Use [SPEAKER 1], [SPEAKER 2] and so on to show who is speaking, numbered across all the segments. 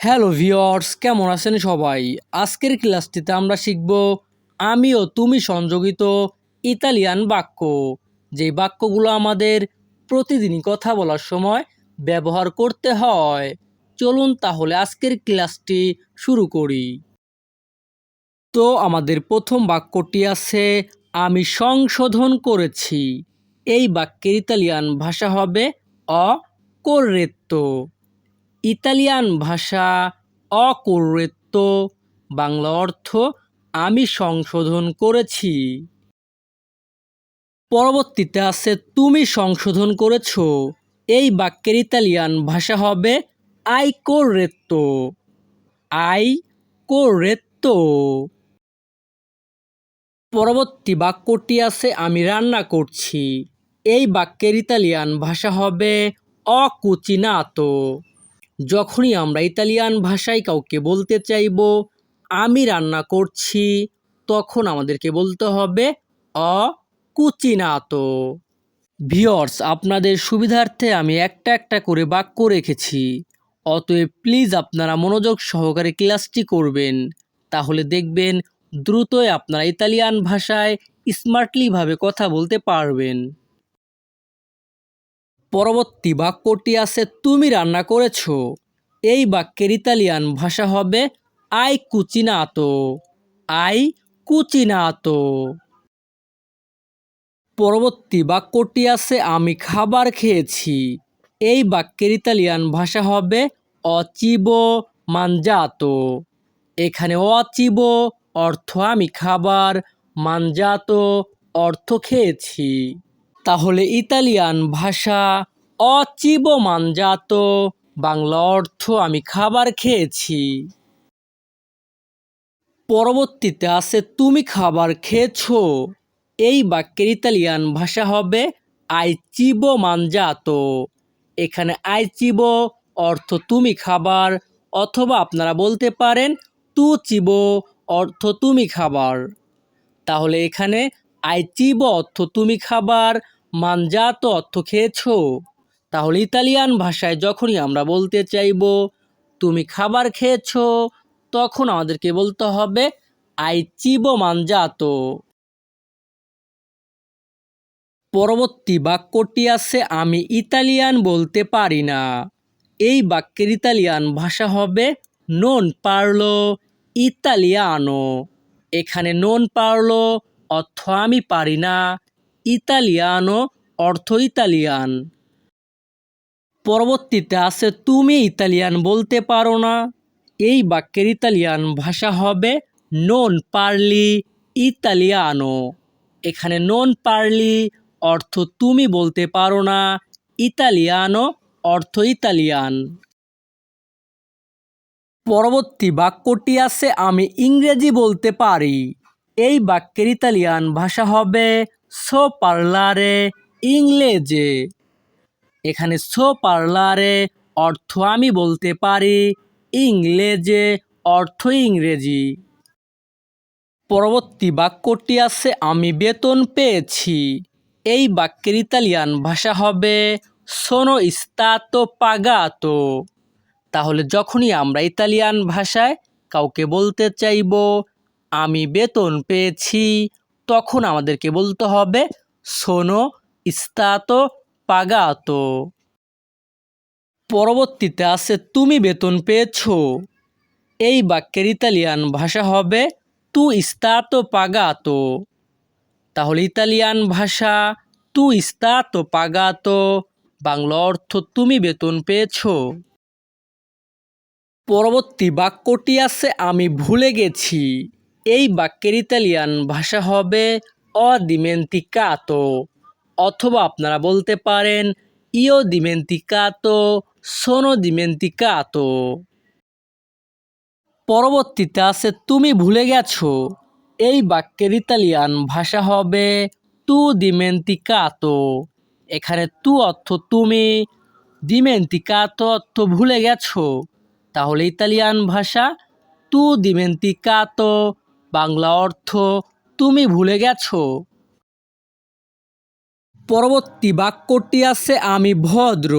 [SPEAKER 1] Hello viewers, কেমন আছেন সবাই? আজকের ক্লাসটিতে আমরা শিখব আমি ও তুমি সংযোজিত ইতালিয়ান বাক্য। যে বাক্যগুলো আমাদের প্রতিদিনই কথা বলার সময় ব্যবহার করতে হয়। চলুন তাহলে আজকের ক্লাসটি শুরু করি। তো আমাদের প্রথম বাক্যটি আছে আমি সংশোধন করেছি। এই বাক্যের ইতালিয়ান ভাষা হবে অ corretto। ইতালিয়ান ভাষা অকোরেত্তো, বাংলা অর্থ আমি সংশোধন করেছি। পরবর্তীতে আছে তুমি সংশোধন করেছো। এই বাক্যের ইতালিয়ান ভাষা হবে আই কোরেত্তো। আই কোরেত্তো। পরবর্তী বাক্যটি আছে আমি রান্না করছি। এই বাক্যের ইতালিয়ান ভাষা হবে অ কুচিনাতো। যখনই আমরা ইতালিয়ান ভাষায় কাউকে বলতে চাইব আমি রান্না করছি, তখন আমাদেরকে বলতে হবে অ কুচিনাতো। ভিউয়ার্স, আপনাদের সুবিধার্থে আমি একটা একটা করে বাক্য রেখেছি, অতএব প্লিজ আপনারা মনোযোগ সহকারে ক্লাসটি করবেন, তাহলে দেখবেন দ্রুতই আপনারা ইতালিয়ান ভাষায় স্মার্টলিভাবে কথা বলতে পারবেন। পরবর্তী বাক্যটি আছে তুমি রান্না করেছো। এই বাক্যের ইতালিয়ান ভাষা হবে আই কুচিনাতো। আই কুচিনাতো। পরবর্তী বাক্যটি আছে আমি খাবার খেয়েছি। এই বাক্যের ইতালিয়ান ভাষা হবে অচিবো মানজাতো। এখানে অচিবো অর্থ আমি খাবার, মানজাতো অর্থ খেয়েছি। তাহলে ইতালিয়ান ভাষা অচিবো মানজাতো, বাংলা অর্থ আমি খাবার খেয়েছি। পরবর্তীতে আছে তুমি খাবার খেয়েছো। এই বাক্যের ইতালিয়ান ভাষা হবে আই চিবো মানজাতো। এখানে আই চিবো অর্থ তুমি খাবার, অথবা আপনারা বলতে পারেন তু চিবো অর্থ তুমি খাবার। তাহলে এখানে আই চিবো অর্থ তুমি খাবার, মানজাতো অর্থ খেয়েছো। তাহলে ইতালিয়ান ভাষায় যখনই আমরা বলতে চাইব তুমি খাবার খেয়েছো, তখন আমাদেরকে বলতে হবে আই চিবো মানজাতো। পরবর্তী বাক্যটি আছে আমি ইতালিয়ান বলতে পারি না। এই বাক্যের ইতালিয়ান ভাষা হবে নন পারলো ইতালিয়ানো। এখানে নন পারলো অর্থ আমি পারি না, ইতালিয়ানো অর্থ ইতালিয়ান। পরবর্তীতে আছে তুমি ইতালিয়ান বলতে পারো না। এই বাক্যের ইতালিয়ান ভাষা হবে নন পারলি ইতালিয়ানো। এখানে নন পারলি অর্থ তুমি বলতে পারো না, ইতালিয়ানো অর্থ ইতালিয়ান। পরবর্তী বাক্যটি আছে আমি ইংরেজি বলতে পারি। এই বাক্যের ইতালিয়ান ভাষা হবে সো পারলারে ইংলেজে। এখানে সো পারলারে অর্থ আমি বলতে পারি, ইংলেজে অর্থ ইংরেজি। পরবর্তী বাক্যটি আছে আমি বেতন পেয়েছি। এই বাক্যের ইতালিয়ান ভাষা হবে সোনো স্তাতো পাগাতো। তাহলে যখনই আমরা ইতালিয়ান ভাষায় কাউকে বলতে চাইব আমি বেতন পেয়েছি, তখন আমাদেরকে বলতে হবে সোনো স্তাতো পাগাতো। পরবর্তীতে আছে তুমি বেতন পেয়েছো। এই বাক্যের ইতালিয়ান ভাষা হবে তু স্তাতো পাগাতো। তাহলে ইতালিয়ান ভাষা তু স্তাতো পাগাতো, বাংলা অর্থ তুমি বেতন পেয়েছো। পরবর্তী বাক্যটি আছে আমি ভুলে গেছি। এই বাক্যের ইতালিয়ান ভাষা হবে অ দিমেন্তিকাতো, অথবা আপনারা বলতে পারেন ইও দিমেন্তিকাতো সোনো দিমেন্তিকাতো। পরবর্তীতে আছে তুমি ভুলে গেছো। এই বাক্যের ইতালিয়ান ভাষা হবে তু দিমেন্তিকাতো। এখানে তু অর্থ তুমি, দিমেন্তিকাতো অর্থ ভুলে গেছো। তাহলে ইতালিয়ান ভাষা তু দিমেন্তিকাতো, বাংলা অর্থ তুমি ভুলে গেছো। পরবর্তী বাক্যটি আছে আমি ভদ্র।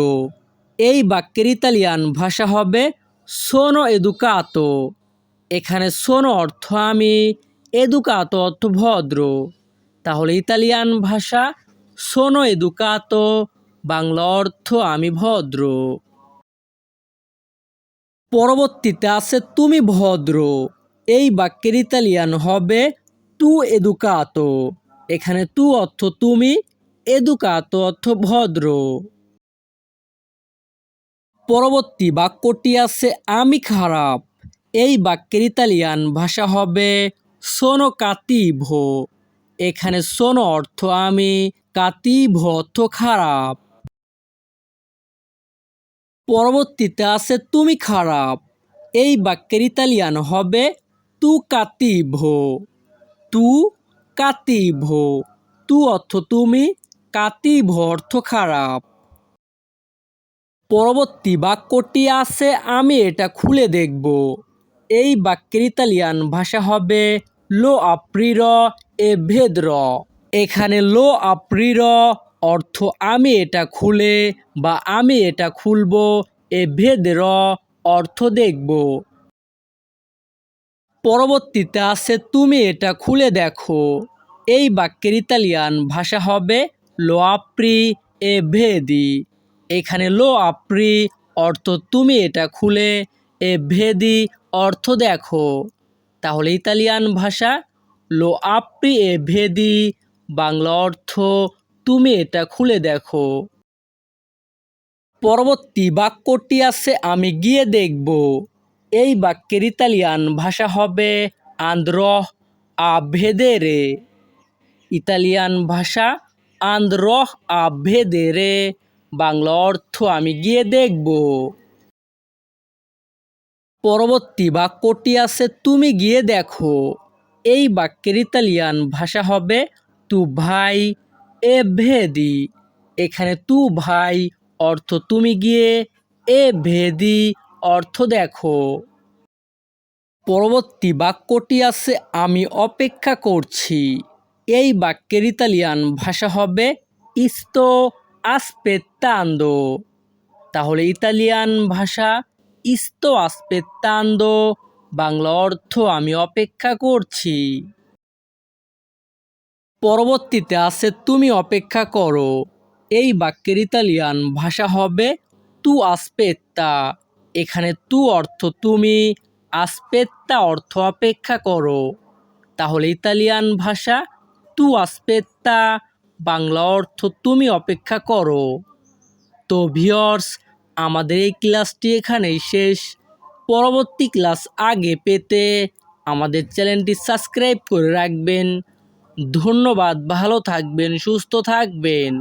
[SPEAKER 1] এই বাক্যের ইতালিয়ান ভাষা হবে সোনো এদুকাতো। এখানে সোনো অর্থ আমি, এদুকাতো অর্থ ভদ্র। তাহলে ইতালিয়ান ভাষা সোনো এদুকাতো, বাংলা অর্থ আমি ভদ্র। পরবর্তীতে আছে তুমি ভদ্র। এই বাক্যের ইতালিয়ান হবে তু এদুকাতো। এখানে তু অর্থ তুমি, এদুকাতো অর্থ ভদ্র। পরবর্তী বাক্যটি আছে আমি খারাপ। এই বাক্যের ইতালিয়ান ভাষা হবে সোনো কাতিভো। এখানে সোনো অর্থ আমি, কাতিভো অর্থ খারাপ। পরবর্তীতে আছে তুমি খারাপ। এই বাক্যের ইতালিয়ান হবে তু কাতিভো। তু কাতিভো। তু অর্থ তুমি, কাতিভো অর্থ খারাপ। পরবর্তী বাক্যটি আছে আমি এটা খুলে দেখব। এই বাক্যের ইতালিয়ান ভাষা হবে লো আপ্রির এ ভেদ্র। এখানে লো আপ্রির অর্থ আমি এটা খুলে বা আমি এটা খুলবো, এ ভেদ্র অর্থ দেখব। পরবর্তীতে আছে তুমি এটা খুলে দেখো। এই বাক্যের ইতালিয়ান ভাষা হবে লো আপ্রি এ ভেদি। এখানে লো আপ্রি অর্থ তুমি এটা খুলে, এ ভেদি অর্থ দেখো। তাহলে ইতালিয়ান ভাষা লো আপ্রি এ ভেদি, বাংলা অর্থ তুমি এটা খুলে দেখো। পরবর্তী বাক্যটি আছে আমি গিয়ে দেখব। এই বাক্যের ইতালিয়ান ভাষা হবে আন্দ্রহ আ ভেদেরে। ইতালিয়ান ভাষা আন্দ্রহ আ ভেদেরে, বাংলা অর্থ আমি গিয়ে দেখব। পরবর্তী বাক্যটি আছে তুমি গিয়ে দেখো। এই বাক্যের ইতালিয়ান ভাষা হবে তু ভাই এ ভেদি। এখানে তু ভাই অর্থ তুমি গিয়ে, এ ভেদি অর্থ দেখো। পরবর্তী বাক্যটি আছে আমি অপেক্ষা করছি। এই বাক্যের ইতালিয়ান ভাষা হবে ইস্তো আসপেত্তান্দো। তাহলে ইতালিয়ান ভাষা ইস্তো আসপেত্তান্দো, বাংলা অর্থ আমি অপেক্ষা করছি। পরবর্তীতে আছে তুমি অপেক্ষা করো। এই বাক্যের ইতালিয়ান ভাষা হবে তু আসপেত্তা। এখানে তু অর্থ তুমি, আসপেত্তা অর্থ অপেক্ষা করো। তাহলে ইতালিয়ান ভাষা তু আসপেত্তা, বাংলা অর্থ তুমি অপেক্ষা করো। তো ভিউয়ার্স, আমাদের এই ক্লাসটি এখানেই শেষ। পরবর্তী ক্লাস আগে পেতে আমাদের চ্যানেলটি সাবস্ক্রাইব করে রাখবেন। ধন্যবাদ, ভালো থাকবেন, সুস্থ থাকবেন।